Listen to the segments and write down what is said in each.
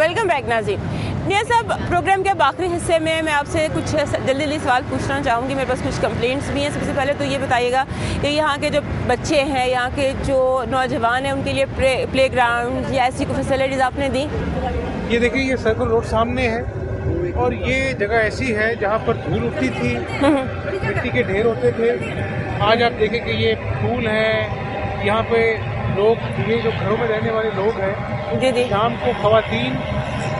Welcome back नाज़रीन। मियां साहब, programme के आखिरी हिस्से में मैं आपसे कुछ जल्दी सवाल पूछना चाहूँगी। मेरे पास कुछ कंप्लेंट्स भी हैं। सबसे पहले तो ये बताइएगा कि यहाँ के जो बच्चे हैं, यहाँ के जो नौजवान हैं, उनके लिए प्ले ग्राउंड या ऐसी कोई फैसिलिटीज़ आपने दी? ये देखिए, ये सर्कल रोड सामने है और ये जगह ऐसी है जहाँ पर धूल उठती थी, मिट्टी के ढेर होते थे। आज आप देखें कि ये फूल है, यहाँ पे लोग, ये जो घरों में रहने वाले लोग हैं, जी शाम को खवातीन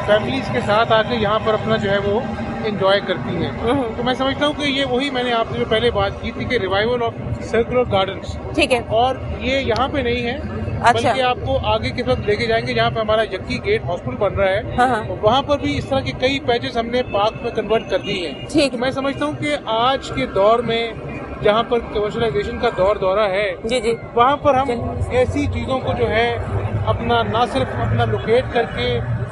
फैमिलीज के साथ आके यहाँ पर अपना जो है वो एंजॉय करती हैं। तो मैं समझता हूँ कि ये वही मैंने आपसे जो पहले बात की थी कि रिवाइवल ऑफ सर्कुलर गार्डन्स, ठीक है। और ये यहाँ पे नहीं है, अच्छा। बल्कि आपको आगे की तरफ लेके जाएंगे जहाँ पे हमारा यक्की गेट हॉस्पिटल बन रहा है। हाँ। तो वहाँ पर भी इस तरह के कई पैचेस हमने पार्क में कन्वर्ट कर दिए हैं। ठीक। तो मैं समझता हूँ कि आज के दौर में जहाँ पर कमर्शलाइजेशन का दौरा है, जी वहाँ पर हम ऐसी चीजों को जो है अपना ना सिर्फ अपना लोकेट करके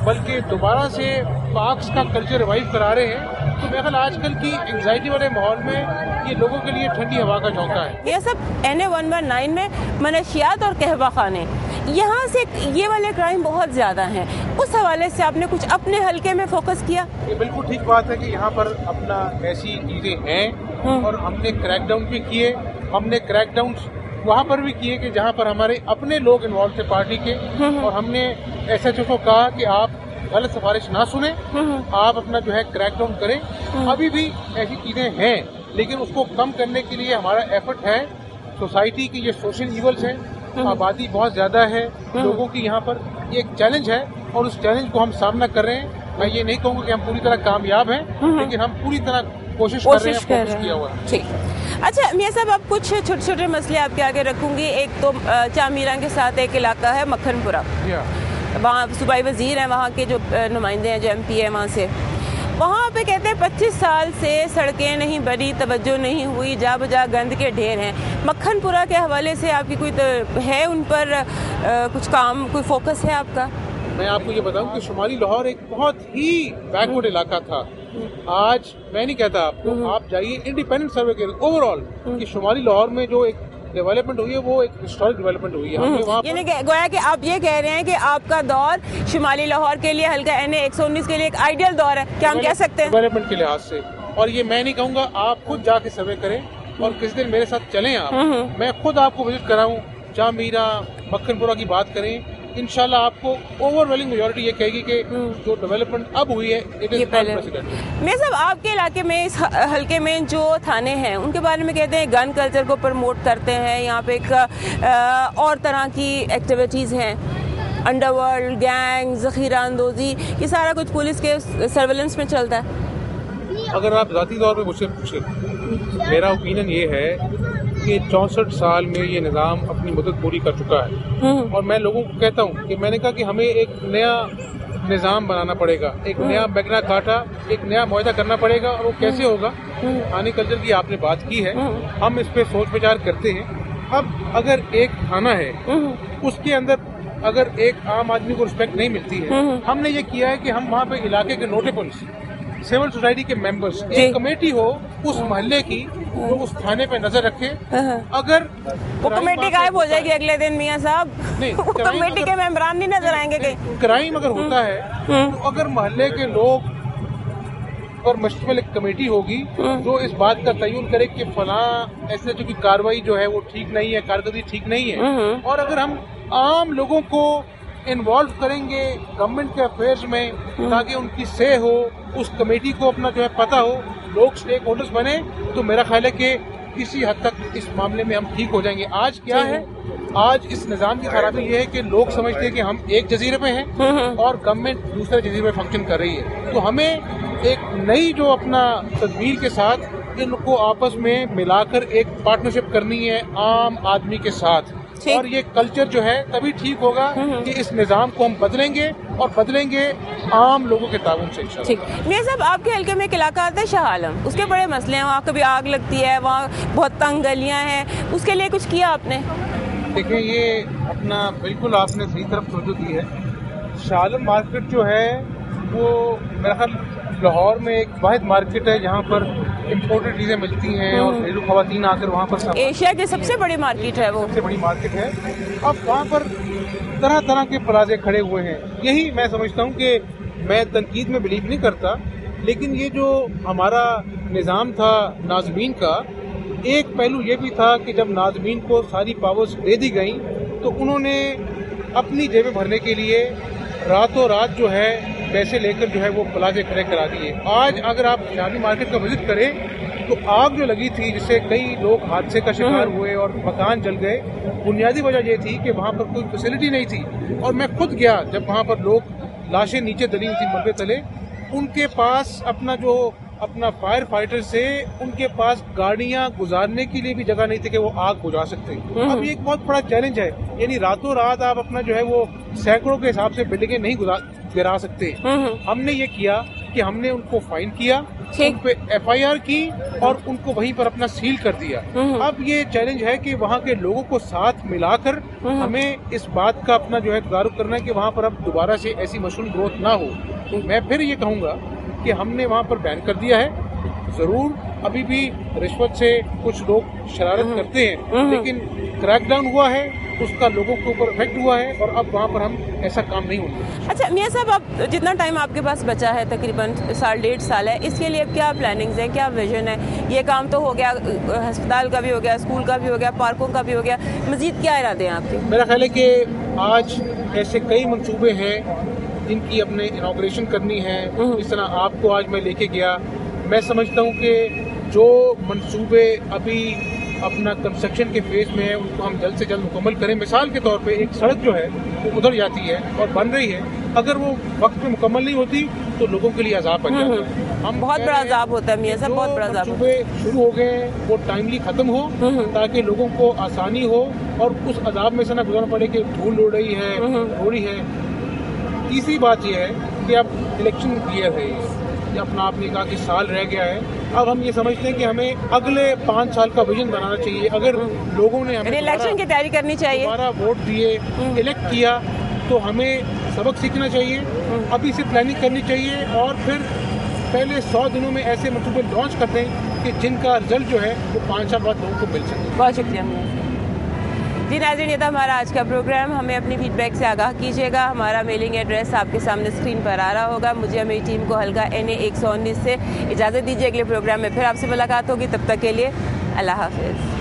बल्कि दोबारा से पार्क्स का कल्चर रिवाइव करा रहे हैं। तो मेरे ख्याल आजकल की एंजाइटी वाले माहौल में ये लोगों के लिए ठंडी हवा का झोंका है। ये सब NA 1/9 में मनशियात और कहवा खाने, यहाँ से ये वाले क्राइम बहुत ज्यादा हैं। उस हवाले से आपने कुछ अपने हल्के में फोकस किया? ये बिल्कुल ठीक बात है कि यहाँ पर अपना ऐसी चीजें हैं और हमने क्रैकडाउन भी किए। हमने क्रैकडाउन वहाँ पर भी किए कि जहाँ पर हमारे अपने लोग इन्वॉल्व थे पार्टी के, और हमने SHO को कहा कि आप गलत सिफारिश ना सुने, आप अपना जो है क्रैकडाउन करें। अभी भी ऐसी चीजें हैं, लेकिन उसको कम करने के लिए हमारा एफर्ट है। सोसाइटी की ये सोशल इवल्स हैं, आबादी बहुत ज्यादा है लोगों की, यहाँ पर एक चैलेंज है और उस चैलेंज को हम सामना कर रहे हैं। मैं ये नहीं कहूँगा कि हम पूरी तरह कामयाब हैं, लेकिन हम पूरी तरह कोशिश कर रहे हैं, फोकस किया हुआ है। ठीक। अच्छा मियां साहब, आप कुछ छोटे छोटे मसले आपके आगे रखूंगी। एक तो चामीरा के साथ एक इलाका है मक्खनपुरा, वहाँ सूबाई वजीर हैं, वहाँ के जो नुमाइंदे हैं, जो MP है वहाँ से, वहाँ पे कहते हैं 25 साल से सड़कें नहीं बनी, तवज्जो नहीं हुई, जा बजा गंद के ढेर हैं। मक्खनपुरा के हवाले से आपकी कोई है उन पर कुछ काम, कोई फोकस है आपका? मैं आपको ये बताऊं कि शुमाली लाहौर एक बहुत ही बैकवर्ड इलाका था। आज मैं नहीं कहता आपको, आप जाइए इंडिपेंडेंट सर्वे के ओवरऑल कि शुमाली लाहौर में जो एक डेवलपमेंट हुई है वो एक हिस्टोरिक डेवलपमेंट हुई है। हमने वहाँ यानी गोया कि आप ये कह रहे हैं कि आपका दौर शुमाली लाहौर के लिए, हल्का NA 119 के लिए एक आइडियल दौर है, क्या हम कह सकते हैं? डेवलपमेंट के लिहाज से। और ये मैं नहीं कहूँगा, आप खुद जाके सर्वे करें और किस दिन मेरे साथ चलें आप, मैं खुद आपको विजिट कराऊँ, चामीरा मक्खनपुरा की बात करें, इंशाल्लाह आपको ओवरवेलिंग मेजॉरिटी ये कहेगी कि जो डेवलपमेंट अब हुई है इट इज अनप्रेसिडेंटेड। मैं सब आपके इलाके में, इस हल्के में जो थाने हैं उनके बारे में कहते हैं गन कल्चर को प्रमोट करते हैं, यहाँ पे एक और तरह की एक्टिविटीज़ हैं, अंडरवर्ल्ड, गैंग, ज़ख़ीरा अंदोज़ी, ये सारा कुछ पुलिस के सर्वेलेंस में चलता है। अगर आप ज़ाती तौर पे मुझसे पूछें, मेरा ओपिनियन ये है कि 64 साल में ये निज़ाम अपनी मुद्दत पूरी कर चुका है, और मैं लोगों को कहता हूँ कि मैंने कहा कि हमें एक नया निज़ाम बनाना पड़ेगा, एक नया मैग्ना कार्टा, एक नया मुआहदा करना पड़ेगा। और वो कैसे होगा? थाने कल्चर की आपने बात की है, हम इस पे सोच विचार करते हैं। अब अगर एक थाना है, उसके अंदर अगर एक आम आदमी को रिस्पेक्ट नहीं मिलती है, हमने ये किया है कि हम वहाँ पे इलाके के नोटेबल्स, सिविल सोसाइटी के मेंबर्स, एक कमेटी हो उस मोहल्ले की जो उस थाने पे नजर रखे। अगर वो कमेटी गायब हो जाएगी अगले दिन मियां साहब, नहीं, कमेटी के मेंबरान नहीं नजर आएंगे कहीं। क्राइम अगर होता है तो अगर मोहल्ले के लोग और मुश्तमिल एक कमेटी होगी जो इस बात का तयन करे कि फलां SHO की कार्रवाई जो है वो ठीक नहीं है, कारकर्दगी ठीक नहीं है, और अगर हम आम लोगों को इन्वॉल्व करेंगे गवर्नमेंट के अफेयर्स में ताकि उनकी से हो, उस कमेटी को अपना जो है पता हो, लोग स्टेक होल्डर्स बने, तो मेरा ख्याल है कि किसी हद तक इस मामले में हम ठीक हो जाएंगे। आज क्या है, आज इस निज़ाम की खराबी ये है कि लोग समझते हैं कि हम एक जजीरे पे हैं और गवर्नमेंट दूसरे जजीरे पे फंक्शन कर रही है। तो हमें एक नई जो अपना तदबीर के साथ इनको आपस में मिलाकर एक पार्टनरशिप करनी है आम आदमी के साथ, और ये कल्चर जो है तभी ठीक होगा कि इस निज़ाम को हम बदलेंगे और बदलेंगे आम लोगों के ताउन से। ठीक। मियां साहब, आपके हल्के में एक इलाका आता है शाह आलम, उसके बड़े मसले हैं, वहाँ कभी आग लगती है, वहाँ बहुत तंग गलियाँ हैं, उसके लिए कुछ किया आपने? देखिए, ये अपना बिल्कुल आपने सही तरफ तवज्जो दी है। शाह आलम मार्केट जो है वो मेरा ख्याल लाहौर में एक वाहिद मार्केट है जहाँ पर इम्पोर्टेड चीजें मिलती हैं और घरेलू खवातीन आकर वहाँ पर एशिया की सबसे बड़ी मार्केट है वो, सबसे बड़ी मार्केट है। अब वहाँ पर तरह तरह के प्लाजे खड़े हुए हैं। यही मैं समझता हूँ कि मैं तनकीद में बिलीव नहीं करता, लेकिन ये जो हमारा निज़ाम था नाज़मीन का, एक पहलू ये भी था कि जब नाज़मीन को सारी पावर्स दे दी गई तो उन्होंने अपनी जेबें भरने के लिए रातों रात जो है पैसे लेकर जो है वो प्लाजे खड़े करा दिए। आज अगर आप शादी मार्केट का विजिट करें तो आग जो लगी थी जिससे कई लोग हादसे का शिकार हुए और मकान जल गए, बुनियादी वजह ये थी कि वहाँ पर कोई फैसिलिटी नहीं थी। और मैं खुद गया जब वहाँ पर लोग लाशें नीचे दली हुई थी मलबे तले, उनके पास अपना फायर फाइटर से उनके पास गाड़ियां गुजारने के लिए भी जगह नहीं थी कि वो आग बुझा सकते। अब ये एक बहुत बड़ा चैलेंज है, यानी रातों रात आप अपना जो है वो सैकड़ों के हिसाब से बिल्डिंगें नहीं गिरा सकते। हमने ये किया कि हमने उनको फाइन किया, उन पे FIR की और उनको वहीं पर अपना सील कर दिया। अब ये चैलेंज है कि वहाँ के लोगों को साथ मिलाकर हमें इस बात का अपना जो है तदारुक करना है कि वहाँ पर अब दोबारा से ऐसी मशहूर ग्रोथ ना हो। मैं फिर ये कहूँगा कि हमने वहाँ पर बैन कर दिया है। जरूर अभी भी रिश्वत से कुछ लोग शरारत करते हैं, लेकिन क्रैकडाउन हुआ है, उसका लोगों के ऊपर इफेक्ट हुआ है और अब वहाँ पर हम ऐसा काम नहीं होंगे। अच्छा मियां साहब, अब जितना टाइम आपके पास बचा है, तकरीबन 1.5 साल है, इसके लिए क्या प्लानिंग्स हैं, क्या विजन है? ये काम तो हो गया, अस्पताल का भी हो गया, स्कूल का भी हो गया, पार्कों का भी हो गया, मजीद क्या इरादे हैं आपके? मेरा ख्याल है कि आज ऐसे कई मंसूबे हैं जिनकी अपने इनॉग्रेशन करनी है। इस तरह आपको आज मैं लेके गया, मैं समझता हूँ कि जो मंसूबे अभी अपना कंस्ट्रक्शन के फेज में है उनको हम जल्द से जल्द मुकम्मल करें। मिसाल के तौर पे एक सड़क जो है वो उधर जाती है और बन रही है, अगर वो वक्त में मुकम्मल नहीं होती तो लोगों के लिए अजाब बन जाता है। हम बहुत बड़ा अजाब होता है मियां साहब, बहुत बड़ा अजाब। मंसूबे शुरू हो गए वो टाइमली खत्म हो ताकि लोगों को आसानी हो और उस अजाब में से ना गुजरना पड़े कि धूल उड़ रही है, हो रही है। तीसरी बात यह है कि अब इलेक्शन ईयर है, ये अपना आपने कहा कि साल रह गया है। अब हम ये समझते हैं कि हमें अगले 5 साल का विजन बनाना चाहिए। अगर लोगों ने हमें इलेक्शन की तैयारी करनी चाहिए, दोबारा वोट दिए, इलेक्ट किया, तो हमें सबक सीखना चाहिए, अभी से प्लानिंग करनी चाहिए और फिर पहले 100 दिनों में ऐसे मंसूबे लॉन्च कर दें कि जिनका रिजल्ट जो है वो 5 साल बाद लोगों को मिल सके। बहुत शुक्रिया जी। नाज़रीन, ये था हमारा आज का प्रोग्राम। हमें अपनी फीडबैक से आगाह कीजिएगा। हमारा मेलिंग एड्रेस आपके सामने स्क्रीन पर आ रहा होगा। मुझे मेरी टीम को हल्का NA 119 से इजाज़त दीजिए। अगले प्रोग्राम में फिर आपसे मुलाकात होगी, तब तक के लिए अल्लाह हाफिज़।